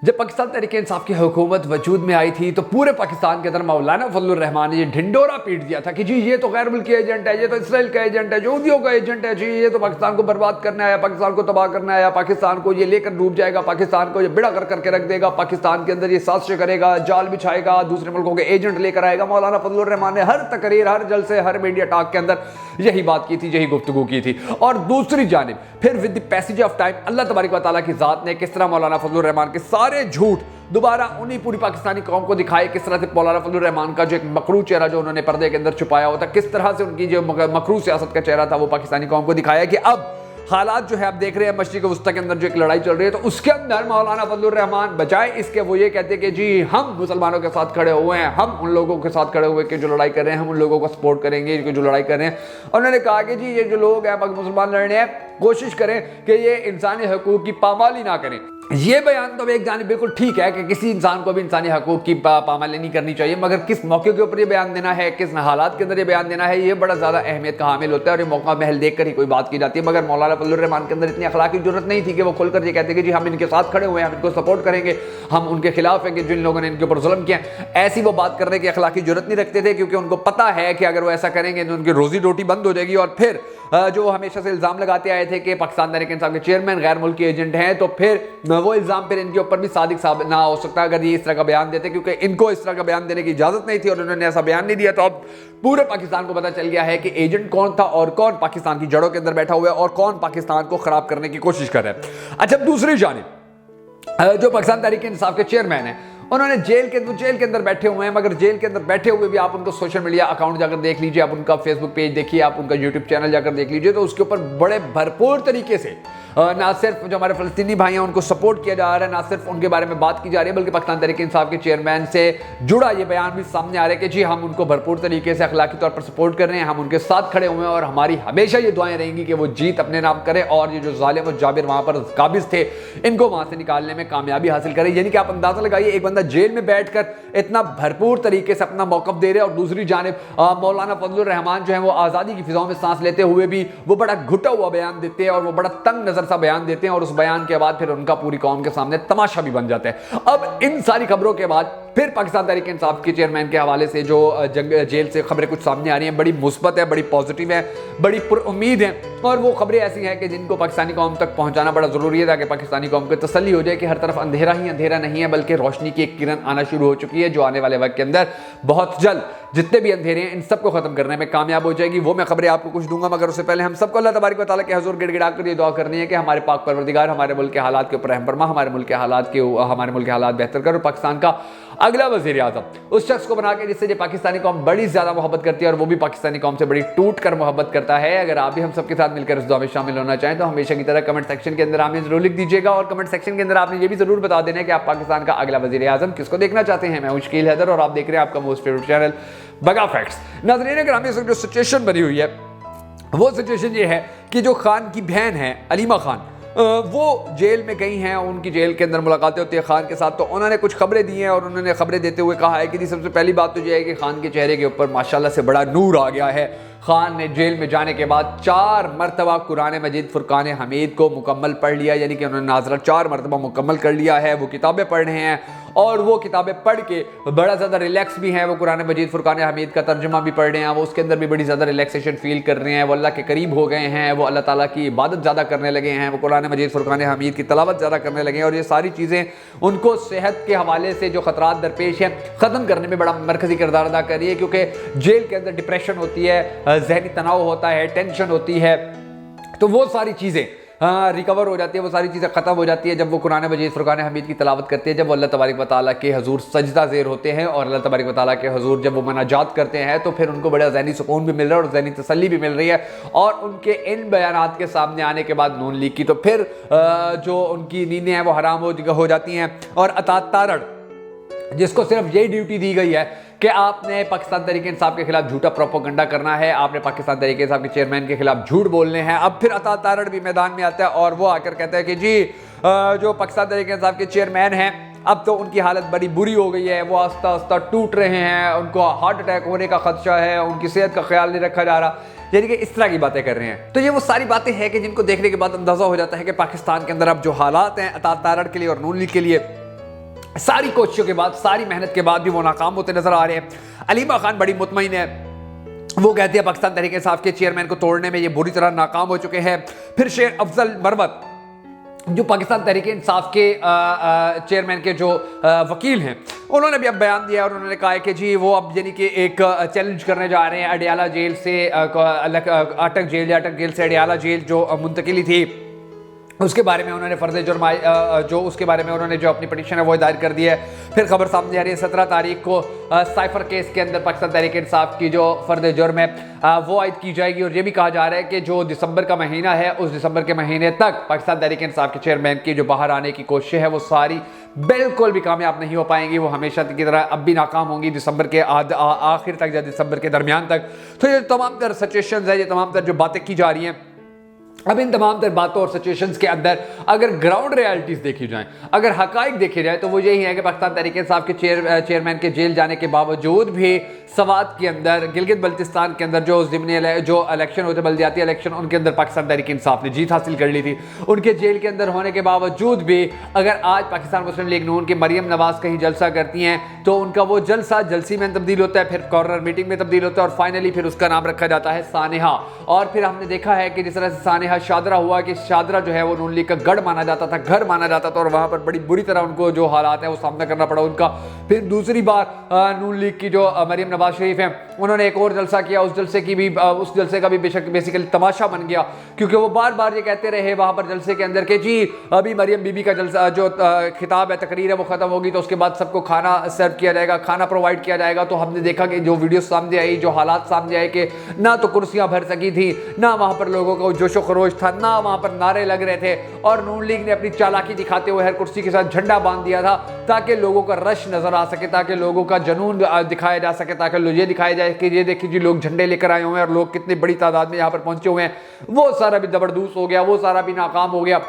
जब पाकिस्तान तहरीक-ए-इंसाफ की हुकूमत वजूद में आई थी तो पूरे पाकिस्तान के अंदर मौलाना फजलुर रहमान ने ये ढिंडोरा पीट दिया था कि जी ये तो गैर मुल्की एजेंट है, ये तो इसराइल का एजेंट है, यहूदियों का एजेंट है, जी ये तो पाकिस्तान को बर्बाद करने आया, पाकिस्तान को तबाह करने आया, पाकिस्तान को ये लेकर डूब जाएगा, पाकिस्तान को ये बिड़ा कर करके रख देगा, पाकिस्तान के अंदर ये साजिश करेगा, जाल बिछाएगा, दूसरे मुल्कों के एजेंट लेकर आएगा। मौलाना फजलुर रहमान ने हर तकरीर, हर जलसे, हर मीडिया टॉक के अंदर यही बात की थी, यही गुफ्तगू की थी। और दूसरी जानिब फिर with the passage of time अल्लाह तबारक व तआला की जात ने किस तरह मौलाना फजलुर रहमान के सारे झूठ दोबारा उन्हीं पूरी पाकिस्तानी कौम को दिखाए, किस तरह से मौलाना फजलुर रहमान का जो एक मकरू चेहरा जो उन्होंने पर्दे के अंदर छुपाया होता, किस तरह से उनकी जो मकरू सियासत का चेहरा था वो पाकिस्तानी कौम को दिखाया कि अब हालात जो है आप देख रहे हैं मशरिक़ वस्ता के अंदर जो एक लड़ाई चल रही है तो उसके अंदर मौलाना फजलुर रहमान बजाय इसके वो ये कहते कि जी हम मुसलमानों के साथ खड़े हुए हैं, हम उन लोगों के साथ खड़े हुए कि जो लड़ाई कर रहे हैं, हम उन लोगों को सपोर्ट करेंगे जो लड़ाई कर रहे हैं। उन्होंने कहा कि जी ये जो लोग हैं मुसलमान लड़ने हैं, कोशिश करें कि ये इंसानी हकूक़ की पामाली ना करें। ये बयान तो एक जानिब बिल्कुल ठीक है कि किसी इंसान को भी इंसानी हकूक़ की पामाली नहीं करनी चाहिए, मगर किस मौके के ऊपर ये बयान देना है, किस हालात के अंदर ये बयान देना है, ये बड़ा ज़्यादा अहमियत का हामिल होता है और ये मौका महल देख कर ही कोई बात की जाती है। मगर मौलाना फजलुर रहमान के अंदर इतनी अखलाकी जरूरत नहीं थी कि वो खुलकर ये कहते कि जी हम इनके साथ खड़े हुए हैं, हम इनको सपोर्ट करेंगे, हम उनके खिलाफ हैं कि जिन लोगों ने इनके ऊपर जुल्म किया। ऐसी वो बात करने की अखलाकी जरूरत नहीं रखते थे क्योंकि उनको पता है कि अगर वो ऐसा करेंगे तो उनकी रोजी रोटी बंद हो जाएगी। और फिर जो हमेशा से इल्ज़ाम लगाते आए थे कि पाकिस्तान तहरीक-ए-इंसाफ के चेयरमैन गैर मुल्की एजेंट हैं, तो फिर वो इल्ज़ाम फिर इनके ऊपर भी सादिक साबित ना हो सकता अगर ये इस तरह का बयान देते, क्योंकि इनको इस तरह का बयान देने की इजाज़त नहीं थी और उन्होंने ऐसा बयान नहीं दिया। तो अब पूरे पाकिस्तान को पता चल गया है कि एजेंट कौन था और कौन पाकिस्तान की जड़ों के अंदर बैठा हुआ है और कौन पाकिस्तान को खराब करने की कोशिश कर रहा है। अच्छा, दूसरी जानिब जो पाकिस्तान तहरीक-ए-इंसाफ के चेयरमैन है उन्होंने जेल के अंदर बैठे हुए हैं, मगर जेल के अंदर बैठे हुए भी आप उनको सोशल मीडिया अकाउंट जाकर देख लीजिए, आप उनका फेसबुक पेज देखिए, आप उनका यूट्यूब चैनल जाकर देख लीजिए, तो उसके ऊपर बड़े भरपूर तरीके से ना सिर्फ जो हमारे फ़लस्तीनी भाई हैं उनको सपोर्ट किया जा रहा है, ना सिर्फ उनके बारे में बात की जा रही है, बल्कि पाकिस्तान तहरीक-ए-इंसाफ के चेयरमैन से जुड़ा ये बयान भी सामने आ रहा है कि जी हम उनको भरपूर तरीके से अखलाकी तौर पर सपोर्ट कर रहे हैं, हम उनके साथ खड़े हुए हैं और हमारी हमेशा ये दुआएं रहेंगी कि वो जीत अपने नाम करें और ये जो जालिम और जाबिर वहाँ पर काबिज थे इनको वहाँ से निकालने में कामयाबी हासिल करें। यानी कि आप अंदाज़ा लगाइए, एक बंदा जेल में बैठ इतना भरपूर तरीके से अपना मौक़िफ़ दे रहे हैं और दूसरी जानिब मौलाना फजलुर रहमान जो है वो आज़ादी की फिजाओं में सांस लेते हुए भी वो बड़ा घुटा हुआ बयान देते हैं और वो बड़ा तंग नज़र सा बयान देते हैं और उस बयान के बाद फिर उनका पूरी कौम के सामने तमाशा भी बन जाता है। अब इन सारी खबरों के बाद फिर पाकिस्तान तहरीक-ए-इंसाफ के चेयरमैन के हवाले से जो जेल से खबरें कुछ सामने आ रही हैं बड़ी मुस्बत है, बड़ी पॉजिटिव है, बड़ी पुरुम्मीद है और वो खबरें ऐसी हैं कि जिनको पाकिस्तानी कौम तक पहुंचाना बड़ा ज़रूरी है ताकि पाकिस्तानी कौम को तसल्ली हो जाए कि हर तरफ अंधेरा ही अंधेरा नहीं है बल्कि रोशनी की एक किरण आना शुरू हो चुकी है जो आने वाले वक्त के अंदर बहुत जल्द जितने भी अंधेरे हैं इन सबको खत्म करने में कामयाब हो जाएगी। वो मैं खबरें आपको कुछ दूंगा, मगर उससे पहले हम सबको अल्लाह तबारक व तआला के हुज़ूर गिड़गिड़ा कर ये दुआ करनी है कि हमारे पाक परवरदिगार हमारे मुल्क के हालात के ऊपर रहम फरमा, हमारे मुल्क के हालात बेहतर कर और पाकिस्तान का अगला वज़ीर आज़म उस शख्स को बना के जिससे ये पाकिस्तानी कौम बड़ी ज़्यादा मोहब्बत करती है और वो भी पाकिस्तानी कौम से बड़ी टूट कर मोहब्बत करता है। अगर आप भी हम सबके साथ मिलकर इस दुआ में शामिल होना चाहें तो हमेशा की तरह कमेंट सेक्शन के अंदर हमें जरूर लिख दीजिएगा और कमेंट सेक्शन के अंदर आपने ये भी जरूर बता देना है कि आप पाकिस्तान का अगला वज़ीर आज़म किसको देखना चाहते हैं। मैं हूं शकील हैदर और आप देख रहे हैं आपका मोस्ट फेवरेट चैनल बगा फैक्ट्स। नाज़रीन, अगर हमें जो सिचुएशन बनी हुई है वो सिचुएशन ये है कि जो खान की बहन है अलीमा खान वो जेल में गई हैं, उनकी जेल के अंदर मुलाकातें होती है खान के साथ, तो उन्होंने कुछ खबरें दी हैं और उन्होंने खबरें देते हुए कहा है कि जी सबसे पहली बात तो ये है कि खान के चेहरे के ऊपर माशाल्लाह से बड़ा नूर आ गया है। खान ने जेल में जाने के बाद 4 मरतबा कुरान मजीद फुरकान हमीद को मुकम्मल पढ़ लिया, यानी कि उन्होंने नाज़रा 4 मरतबा मुकम्मल कर लिया है। वो किताबें पढ़ रहे हैं और वो किताबें पढ़ के बड़ा ज़्यादा रिलैक्स भी हैं। वो कुरान मजीद फुरकान हमीद का तर्जुमा भी पढ़ रहे हैं, वो उसके अंदर भी बड़ी ज़्यादा रिलैक्सेशन फील कर रहे हैं, वो अल्लाह के करीब हो गए हैं, वो अल्लाह ताला की इबादत ज़्यादा करने लगे हैं, वो कुरान मजीद फुरकान हमीद की तलावत ज़्यादा करने लगे हैं और ये सारी चीज़ें उनको सेहत के हवाले से जो ख़तरात दरपेश हैं ख़त्म करने में बड़ा मरकज़ी किरदार अदा कर रही है। क्योंकि जेल के अंदर डिप्रेशन होती है, जहनी तनाव होता है, टेंशन होती है, तो वो सारी चीज़ें रिकवर हो जाती है, वो सारी चीज़ें ख़त्म हो जाती है जब वो कुरान मजीद फुरकान हमीद की तलावत करते हैं, जब वो अल्लाह तबारक व तआला के हुज़ूर सजदा ज़ेर होते हैं और अल्लाह तबारक व तआला के हुज़ूर जब वो मनाजात करते हैं तो फिर उनको बड़ा ज़हनी सुकून भी मिल रहा है और ज़हनी तसल्ली भी मिल रही है। और उनके इन बयानात के सामने आने के बाद नून लीग की तो फिर जो उनकी नींदें हैं वो हराम हो जाती हैं और अतात तारड़ जिसको सिर्फ यही ड्यूटी दी गई है कि आपने पाकिस्तान तहरीक-ए-इंसाफ के खिलाफ झूठा प्रोपेगेंडा करना है, आपने पाकिस्तान तहरीक-ए-इंसाफ के चेयरमैन के खिलाफ झूठ बोलने हैं। अब फिर अता तारड़ भी मैदान में आता है और वो आकर कहता है कि जी जो पाकिस्तान तहरीक-ए-इंसाफ के चेयरमैन हैं अब तो उनकी हालत बड़ी बुरी हो गई है, वो आस्ता आस्ता टूट रहे हैं, उनको हार्ट अटैक होने का खदशा है, उनकी सेहत का ख्याल नहीं रखा जा रहा, यानी कि इस तरह की बातें कर रहे हैं। तो ये वो सारी बातें हैं कि जिनको देखने के बाद अंदाजा हो जाता है कि पाकिस्तान के अंदर अब जो हालात हैं अता तारड़ के लिए और नून लीग के लिए सारी कोशिशों के बाद, सारी मेहनत के बाद भी वो नाकाम होते नजर आ रहे हैं। अलीमा खान बड़ी मुतमईन है, वो कहती है पाकिस्तान तहरीक इंसाफ के चेयरमैन को तोड़ने में ये बुरी तरह नाकाम हो चुके हैं। फिर शेर अफजल मरवत जो पाकिस्तान तहरीक इंसाफ के चेयरमैन के जो वकील हैं, उन्होंने भी अब बयान दिया और उन्होंने कहा है कि जी वो अब यानी कि एक चैलेंज करने जा रहे हैं अडियाला जेल से अटक जेल से अडियाला जेल जो मुंतकिली थी उसके बारे में उन्होंने फर्ज जुर्म जो उसके बारे में उन्होंने जो अपनी पिटीशन है वो दायर कर दी है। फिर खबर सामने आ रही है 17 तारीख को साइफर केस के अंदर पाकिस्तान तहरीक इंसाफ की जो फर्ज जुर्म है वो आयद की जाएगी। और ये भी कहा जा रहा है कि जो दिसंबर का महीना है उस दिसंबर के महीने तक पाकिस्तान तहरीक इंसाफ के चेयरमैन की जो बाहर आने की कोशिश है वो सारी बिल्कुल भी कामयाब नहीं हो पाएंगी, वो हमेशा की तरह अब भी नाकाम होंगी दिसंबर के आखिर तक या दिसंबर के दरमियान तक। तो ये तमाम तर सिचुएशंस है, ये तमाम तर जो बातें की जा रही हैं, अब इन तमाम तर बातों और सिचुएशंस के अंदर अगर ग्राउंड रियलिटीज देखी जाएं, अगर हकाइक देखे जाए तो वो यही है कि पाकिस्तान तहरीक इंसाफ के चेयरमैन के जेल जाने के बावजूद भी सवात के अंदर, गिलगित बल्तिस्तान के अंदर जो इलेक्शन होते बल्दियाती इलेक्शन, उनके अंदर पाकिस्तान तहरीक इंसाफ ने जीत हासिल कर ली थी। उनके जेल के अंदर होने के बावजूद भी अगर आज पाकिस्तान मुस्लिम लीग नून की मरियम नवाज कहीं जलसा करती हैं तो उनका वो जलसा जलसी में तब्दील होता है, फिर कॉर्नर मीटिंग में तब्दील होता है और फाइनली फिर उसका नाम रखा जाता है सानेहा। और फिर हमने देखा है कि जिस तरह से सानेहा शादरा हुआ कि शादरा जो है वो नून लीग का गढ़ माना जाता था, घर माना जाता था और वहां पर बड़ी बुरी तरह उनको जो हालात है वो सामना करना पड़ा उनका। फिर दूसरी बार नून लीग की जो मरियम नवाज शरीफ है उन्होंने एक और जलसा किया, उस जलसे का भी बेशक बेसिकली तमाशा बन गया, क्योंकि वो बार बार ये कहते रहे वहां पर जलसे के अंदर कि जी अभी मरियम बीबी का जलसा जो खिताब है, तकरीर है, वो खत्म होगी तो उसके बाद सबको खाना सर्व किया जाएगा, खाना प्रोवाइड किया जाएगा। तो हमने देखा कि जो वीडियो सामने आई, जो हालात सामने आए कि ना तो कुर्सियां भर सकी थी, ना वहां पर लोगों का जोशो खरोश था, ना वहां पर नारे लग रहे थे और नून लीग ने अपनी चालाकी दिखाते हुए हर कुर्सी के साथ झंडा बांध दिया था ताकि लोगों का रश नजर आ सके, ताकि लोगों का जुनून दिखाया जा सके, ताकि ये दिखाया जाए कि ये देखिए जी लोग झंडे लेकर आए हुए हैं और लोग कितनी बड़ी तादाद में यहाँ पर पहुंचे हुए हैं। वो सारा भी जबरदस्त हो गया, वो सारा भी नाकाम हो गया।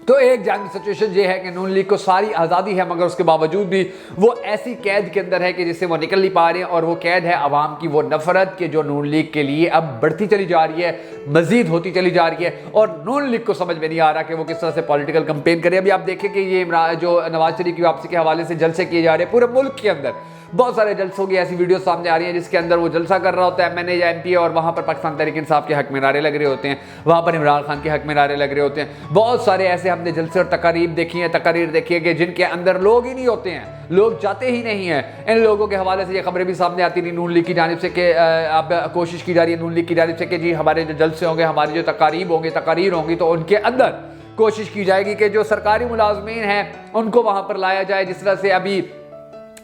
तो एक जानवी सिचुएशन ये है कि नून लीग को सारी आज़ादी है मगर उसके बावजूद भी वो ऐसी कैद के अंदर है कि जिससे वो निकल नहीं पा रहे हैं और वो कैद है अवाम की वो नफरत के जो नून लीग के लिए अब बढ़ती चली जा रही है, मजीद होती चली जा रही है और नून लीग को समझ में नहीं आ रहा कि वो किस तरह से पॉलिटिकल कैंपेन करे। अभी आप देखें कि ये जो नवाज शरीफ की वापसी के हवाले से जलसे किए जा रहे हैं पूरे मुल्क के अंदर, बहुत सारे जलसों की ऐसी वीडियो सामने आ रही है जिसके अंदर वो जलसा कर रहा होता है एमएनए या एमपी और वहां पर पाकिस्तान तहरीक इंसाफ के हक में नारे लग रहे होते हैं, वहां पर इमरान खान के हक में नारे लग रहे होते हैं। बहुत सारे ऐसे हमने जलसे और तकारीर देखी है कि जिनके अंदर लोग ही नहीं होते हैं, लोग जाते ही नहीं है। इन लोगों के हवाले से ये खबरें भी सामने आती रही नून लीग की जानिब से कि अब कोशिश की जा रही है नून लीग की जानिब से कि जी हमारे जो जलसे होंगे, हमारी जो तकारीर होंगी तो उनके अंदर कोशिश की जाएगी कि जो सरकारी मुलाजमीन हैं उनको वहां पर लाया जाए। जिस तरह से अभी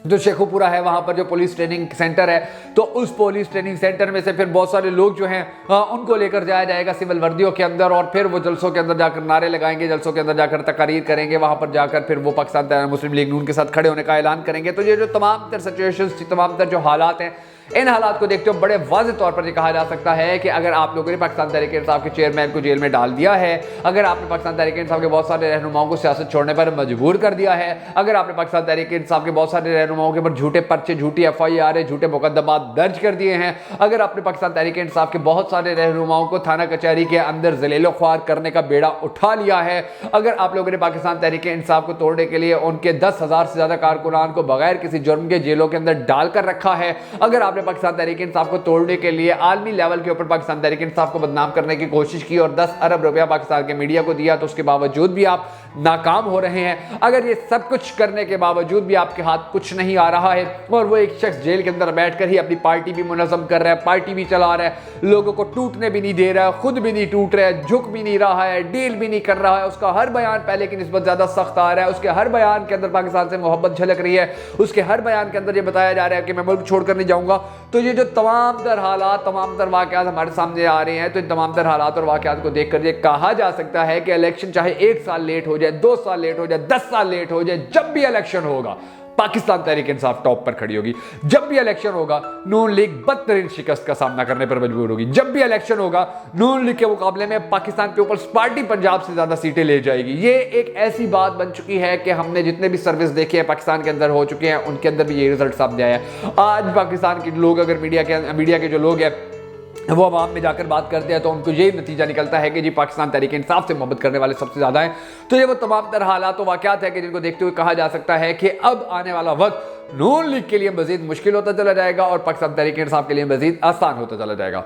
जो शेखुपुरा है वहां पर जो पुलिस ट्रेनिंग सेंटर है तो उस पुलिस ट्रेनिंग सेंटर में से फिर बहुत सारे लोग जो हैं उनको लेकर जाया जाएगा सिविल वर्दियों के अंदर और फिर वो जलसों के अंदर जाकर नारे लगाएंगे, जलसों के अंदर जाकर तकारीर करेंगे, वहां पर जाकर फिर वो पाकिस्तान मुस्लिम लीग नून के साथ खड़े होने का ऐलान करेंगे। तो ये जो तमाम तर सिचुएशंस, तमाम तर जो हालात हैं, इन हालात को देखते हुए बड़े वाज़ेह तौर पर कहा जा सकता है कि अगर आप लोगों ने पाकिस्तान तहरीक इंसाफ के चेयरमैन को जेल में डाल दिया है, अगर आपने पाकिस्तान तहरीक इंसाफ के बहुत सारे रहनुमाओं को सियासत छोड़ने पर मजबूर कर दिया है, अगर आपने पाकिस्तान तहरीक इंसाफ के बहुत सारे रहनुमाओं के ऊपर झूठे पर्चे, झूठी FIR, झूठे मुकदमा दर्ज कर दिए हैं, अगर आपने पाकिस्तान तहरीक इंसाफ के बहुत सारे रहनुमाओं को थाना कचहरी के अंदर जलीलो ख्वार करने का बेड़ा उठा लिया है, अगर आप लोगों ने पाकिस्तान तहरीक इंसाफ को तोड़ने के लिए उनके 10,000 से ज़्यादा कारकुनान को बगैर किसी जुर्म के जेलों के अंदर डालकर रखा है, अगर आपने पाकिस्तान तहरीक इंसाफ को तोड़ने के लिए आलमी लेवल के ऊपर पाकिस्तान तहरीक इंसाफ को बदनाम करने की कोशिश की और 10 अरब रुपया पाकिस्तान के मीडिया को दिया, तो उसके बावजूद भी आप नाकाम हो रहे हैं। अगर ये सब कुछ करने के बावजूद भी आपके हाथ कुछ नहीं आ रहा है और वो एक शख्स जेल के अंदर बैठकर ही अपनी पार्टी भी मुनज़्ज़म कर रहा है, पार्टी भी चला रहा है, लोगों को टूटने भी नहीं दे रहा है, खुद भी नहीं टूट रहा है, झुक भी नहीं रहा है, डील भी नहीं कर रहा है, उसका हर बयान पहले की निस्बत ज्यादा सख्त आ रहा है, उसके हर बयान के अंदर पाकिस्तान से मोहब्बत झलक रही है, उसके हर बयान के अंदर ये बताया जा रहा है कि मैं मुल्क छोड़कर नहीं जाऊंगा। तो ये जो तमाम तर हालात, तमाम तर वाक़यात हमारे सामने आ रहे हैं, तो इन तमाम तर हालात और वाक़यात को देखकर ये कहा जा सकता है कि इलेक्शन चाहे 1 साल लेट हो जाए, 2 साल लेट हो जाए, 10 साल लेट हो जाए, जब भी इलेक्शन होगा पाकिस्तान तहरीक इंसाफ टॉप पर खड़ी होगी। जब भी इलेक्शन होगा नून लीग बदतरीन शिकस्त का सामना करने पर मजबूर होगी। जब भी इलेक्शन होगा नून लीग के मुकाबले में पाकिस्तान पीपल्स पार्टी पंजाब से ज्यादा सीटें ले जाएगी। ये एक ऐसी बात बन चुकी है कि हमने जितने भी सर्विस देखे हैं पाकिस्तान के अंदर हो चुके हैं, उनके अंदर भी ये रिजल्ट सामने आया है। आज पाकिस्तान के लोग, अगर मीडिया के जो लोग हैं वो अवाम में जाकर बात करते हैं तो उनको यही नतीजा निकलता है कि जी पाकिस्तान तहरीक इंसाफ से मोहब्बत करने वाले सबसे ज़्यादा हैं। तो ये वो तमाम तरह हालात व वाक़यात है कि जिनको देखते हुए कहा जा सकता है कि अब आने वाला वक्त नून लीग के लिए मज़ीद मुश्किल होता चला जाएगा और पाकिस्तान तहरीक इंसाफ के लिए मज़ीद आसान होता चला जाएगा।